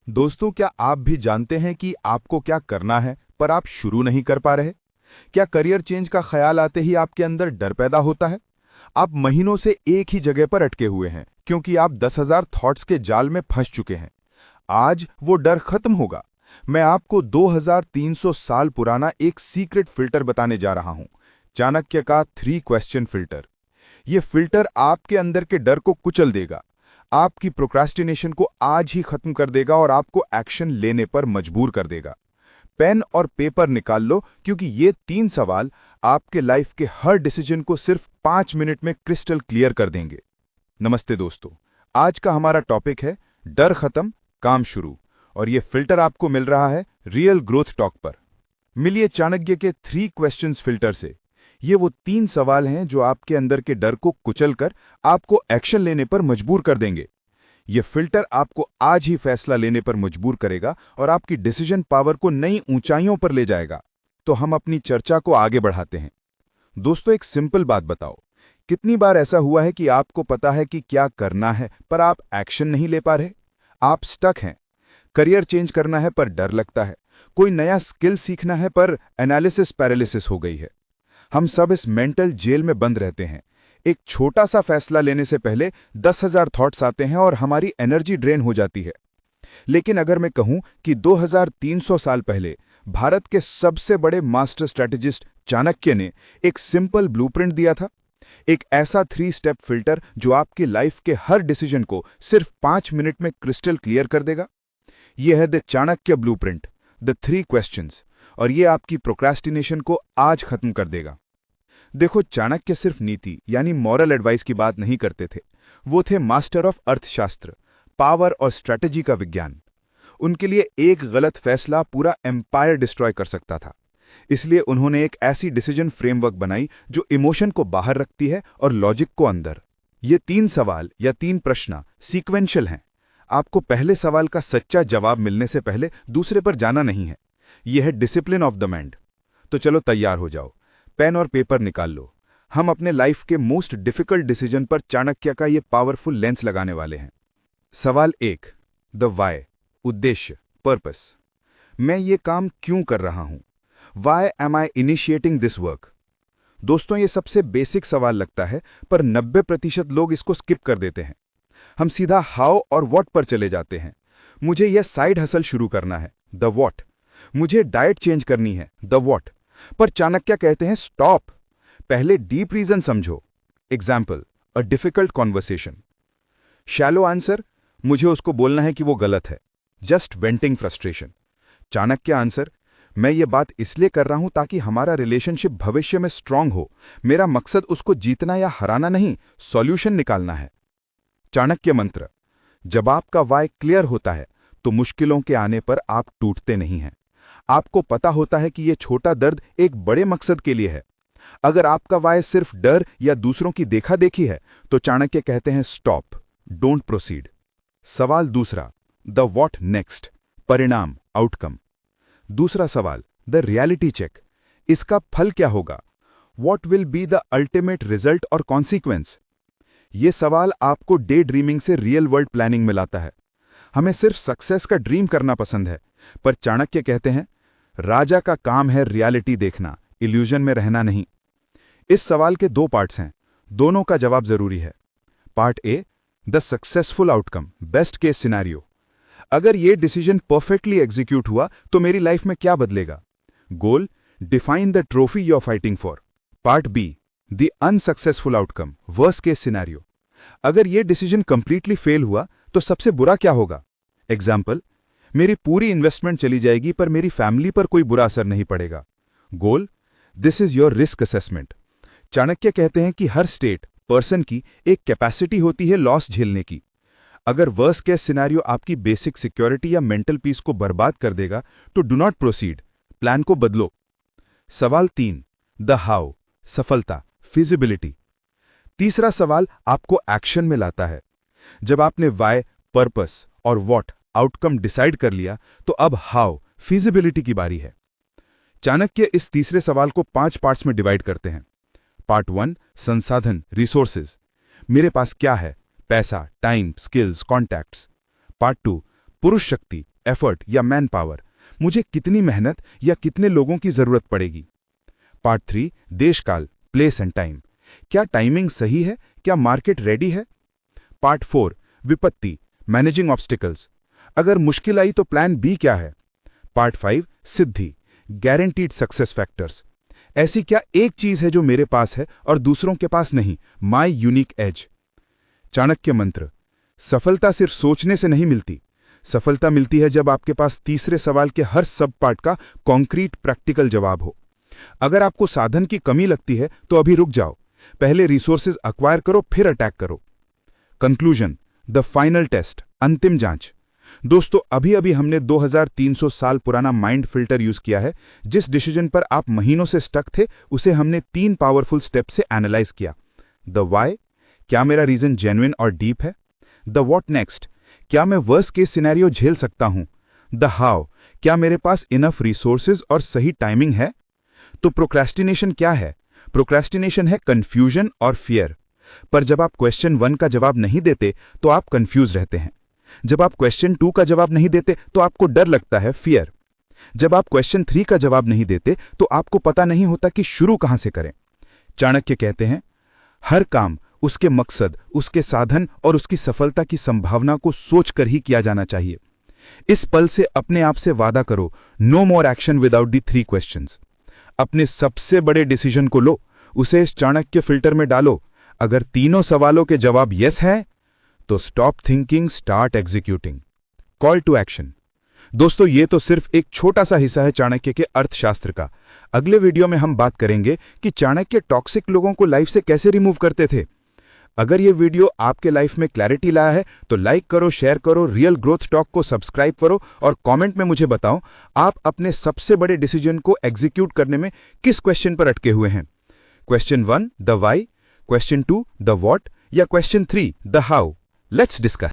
दोस्तों, क्या आप भी जानते हैं कि आपको क्या करना है पर आप शुरू नहीं कर पा रहे? क्या करियर चेंज का ख्याल आते ही आपके अंदर डर पैदा होता है? आप महीनों से एक ही जगह पर अटके हुए हैं क्योंकि आप 10,000 थॉट्स के जाल में फंस चुके हैं। आज वो डर खत्म होगा। मैं आपको 2300 साल पुराना एक सीक्रेट फिल्टर बताने जा रहा हूं, चाणक्य का 3 क्वेश्चन फिल्टर। ये फिल्टर आपके अंदर के डर को कुचल देगा, आपकी प्रोक्रास्टिनेशन को आज ही खत्म कर देगा और आपको एक्शन लेने पर मजबूर कर देगा। पेन और पेपर निकाल लो, क्योंकि ये 3 सवाल आपके लाइफ के हर डिसीजन को सिर्फ 5 मिनट में क्रिस्टल क्लियर कर देंगे। नमस्ते दोस्तों, आज का हमारा टॉपिक है डर खत्म, काम शुरू। और ये फिल्टर आपको मिल रहा है रियल ग्रोथ टॉक पर। मिलिए चाणक्य के 3 क्वेश्चंस फिल्टर से। ये वो 3 सवाल हैं जो आपके अंदर के डर को कुचलकर आपको एक्शन लेने पर मजबूर कर देंगे। ये फिल्टर आपको आज ही फैसला लेने पर मजबूर करेगा और आपकी डिसीजन पावर को नई ऊंचाइयों पर ले जाएगा। तो हम अपनी चर्चा को आगे बढ़ाते हैं। दोस्तों, एक सिंपल बात बताओ, कितनी बार ऐसा हुआ है कि आपको पता है कि क्या करना है पर आप एक्शन नहीं ले पा रहे? आप स्टक हैं। करियर चेंज करना है पर डर लगता है, कोई नया स्किल सीखना है पर एनालिसिस पैरालिसिस हो गई है। हम सब इस मेंटल जेल में बंद रहते हैं। एक छोटा सा फैसला लेने से पहले 10,000 थॉट्स आते हैं और हमारी एनर्जी ड्रेन हो जाती है। लेकिन अगर मैं कहूं कि 2300 साल पहले भारत के सबसे बड़े मास्टर स्ट्रेटेजिस्ट चाणक्य ने एक सिंपल ब्लूप्रिंट दिया था, एक ऐसा 3 स्टेप फिल्टर जो आपकी लाइफ के हर डिसीजन को सिर्फ 5 मिनट में क्रिस्टल क्लियर कर देगा। यह है the Chanakya blueprint, the 3 questions, और यह आपकी प्रोक्रास्टिनेशन को आज खत्म कर देगा। देखो, चाणक्य सिर्फ नीति यानी मॉरल एडवाइस की बात नहीं करते थे। वो थे मास्टर ऑफ अर्थशास्त्र, पावर और स्ट्रैटेजी का विज्ञान। उनके लिए एक गलत फैसला पूरा एम्पायर डिस्ट्रॉय कर सकता था। इसलिए उन्होंने एक ऐसी डिसीजन फ्रेमवर्क बनाई जो इमोशन को बाहर रखती है और लॉजिक को अंदर। ये 3 सवाल या 3 प्रश्न सीक्वेंशियल हैं। आपको पहले सवाल का सच्चा जवाब मिलने से पहले दूसरे पर जाना नहीं है। यह है डिसिप्लिन ऑफ द माइंड। तो चलो तैयार हो जाओ, पेन और पेपर निकाल लो। हम अपने लाइफ के मोस्ट डिफिकल्ट डिसीजन पर चाणक्य का ये पावरफुल लेंस लगाने वाले हैं। सवाल 1, द वाई, उद्देश्य, पर्पस। मैं ये काम क्यों कर रहा हूं? Why am I initiating this work? दोस्तों, ये सबसे बेसिक सवाल लगता है, पर 90% लोग इसको स्किप कर देते हैं। हम सीधा हाउ और व्हाट पर चले जाते हैं। मुझे यह साइड हसल शुरू करना है, द व्हाट। मुझे डाइट चेंज करनी है, द व्हाट। पर चाणक्य कहते हैं स्टॉप, पहले डीप रीजन समझो। Example, a difficult conversation. Shallow answer, मुझे उसको बोलना है कि वो गलत है, जस्ट वेंटिंग फ्रस्ट्रेशन। चाणक्य आंसर, मैं ये बात इसलिए कर रहा हूं ताकि हमारा रिलेशनशिप भविष्य में स्ट्रांग हो। मेरा मकसद उसको जीतना या हराना नहीं, सॉल्यूशन निकालना है। चाणक्य मंत्र, जब आपका वाई क्लियर होता है तो मुश्किलों के आने पर आप टूटते नहीं हैं। आपको पता होता है कि यह छोटा दर्द एक बड़े मकसद के लिए है। अगर आपका वाई सिर्फ डर या दूसरों की देखा देखी है तो चाणक्य कहते हैं स्टॉप, डोंट प्रोसीड। सवाल दूसरा, द व्हाट नेक्स्ट, परिणाम, आउटकम। दूसरा सवाल, द रियलिटी चेक, इसका फल क्या होगा? What will be the ultimate result और कॉन्सिक्वेंस? यह सवाल आपको डे ड्रीमिंग से रियल वर्ल्ड प्लानिंग में लाता है। हमें सिर्फ सक्सेस का ड्रीम करना पसंद है, पर चाणक्य कहते हैं राजा का काम है रियलिटी देखना, इल्यूजन में रहना नहीं। इस सवाल के 2 पार्ट्स हैं, दोनों का जवाब जरूरी है। Part A, the successful outcome, best case scenario. अगर यह डिसीजन परफेक्टली एग्जीक्यूट हुआ तो मेरी लाइफ में क्या बदलेगा? Goal, define the trophy you are fighting for. Part B, the unsuccessful outcome, worst case scenario. अगर यह डिसीजन कंप्लीटली फेल हुआ तो सबसे बुरा क्या होगा? एग्जाम्पल, मेरी पूरी इन्वेस्टमेंट चली जाएगी पर मेरी फैमिली पर कोई बुरा असर नहीं पड़ेगा। Goal, this is your risk assessment. Chanakya कहते हैं कि हर स्टेट, पर्सन की एक कैपेसिटी होती है लॉस झेलने की। अगर वर्स्ट केस सिनेरियो आपकी बेसिक सिक्योरिटी या मेंटल पीस को बर्बाद कर देगा तो डू नॉट प्रोसीड, प्लान को बदलो। सवाल 3, द हाउ, सफलता, फिजिबिलिटी। तीसरा सवाल आपको एक्शन में लाता है। जब आपने वाई, पर्पस और व्हाट, आउटकम डिसाइड कर लिया तो अब हाउ, फीजिबिलिटी की बारी है। चाणक्य इस तीसरे सवाल को 5 पार्ट्स में डिवाइड करते हैं। पार्ट 1, संसाधन, रिसोर्सेज। मेरे पास क्या है? पैसा, टाइम, स्किल्स, कॉन्टैक्ट्स। पार्ट 2, पुरुष शक्ति, एफर्ट या मैन पावर, मुझे कितनी मेहनत या कितने लोगों की जरूरत पड़ेगी। पार्ट 3, देशकाल, प्लेस एंड टाइम, क्या टाइमिंग सही है, क्या मार्केट रेडी है। पार्ट 4, विपत्ति, मैनेजिंग ऑब्स्टिकल्स, अगर मुश्किल आई तो प्लान बी क्या है। पार्ट 5, सिद्धि, गारंटीड सक्सेस फैक्टर्स, ऐसी क्या एक चीज है जो मेरे पास है और दूसरों के पास नहीं, माई यूनिक एज। चाणक्य मंत्र, सफलता सिर्फ सोचने से नहीं मिलती, सफलता मिलती है जब आपके पास तीसरे सवाल के हर सब पार्ट का कॉन्क्रीट प्रैक्टिकल जवाब हो। अगर आपको साधन की कमी लगती है तो अभी रुक जाओ, पहले रिसोर्सेज अक्वायर करो फिर अटैक करो। कंक्लूजन, द फाइनल टेस्ट, अंतिम जांच। दोस्तों, अभी अभी हमने 2300 साल पुराना माइंड फिल्टर यूज किया है। जिस डिसीजन पर आप महीनों से स्टक थे उसे हमने 3 पावरफुल स्टेप से एनालाइज किया। द वाई, क्या मेरा रीजन जेन्युइन और डीप है। द व्हाट नेक्स्ट, क्या मैं वर्स्ट केस सिनेरियो झेल सकता हूं। द हाउ, क्या मेरे पास इनफ रिसोर्सेज और सही टाइमिंग है। तो प्रोक्रेस्टिनेशन क्या है? प्रोक्रेस्टिनेशन है कंफ्यूजन और फियर। पर जब आप क्वेश्चन 1 का जवाब नहीं देते तो आप कंफ्यूज रहते हैं। जब आप क्वेश्चन 2 का जवाब नहीं देते तो आपको डर लगता है, फियर। जब आप क्वेश्चन 3 का जवाब नहीं देते तो आपको पता नहीं होता कि शुरू कहां से करें। चाणक्य कहते हैं, हर काम उसके मकसद, उसके साधन और उसकी सफलता की संभावना को सोचकर ही किया जाना चाहिए। इस पल से अपने आप से वादा करो, no more action without the 3 questions. अपने सबसे बड़े डिसीजन को लो, उसे इस चाणक्य फिल्टर में डालो। अगर तीनों सवालों के जवाब यस हैं तो stop thinking, start executing. Call to action. दोस्तों, ये तो सिर्फ एक छोटा सा हिस्सा है चाणक्य के अर्थशास्त्र का। अगले वीडियो में हम बात करेंगे कि चाणक्य टॉक्सिक लोगों को लाइफ से कैसे रिमूव करते थे। अगर ये वीडियो आपके लाइफ में क्लैरिटी लाया है तो लाइक करो, शेयर करो, रियल ग्रोथ टॉक को सब्सक्राइब करो और कमेंट में मुझे बताओ आप अपने सबसे बड़े डिसीजन को एग्जीक्यूट करने में किस क्वेश्चन पर अटके हुए हैं। Question 1, the why, question 2, the what, या question 3, the how. Let's discuss.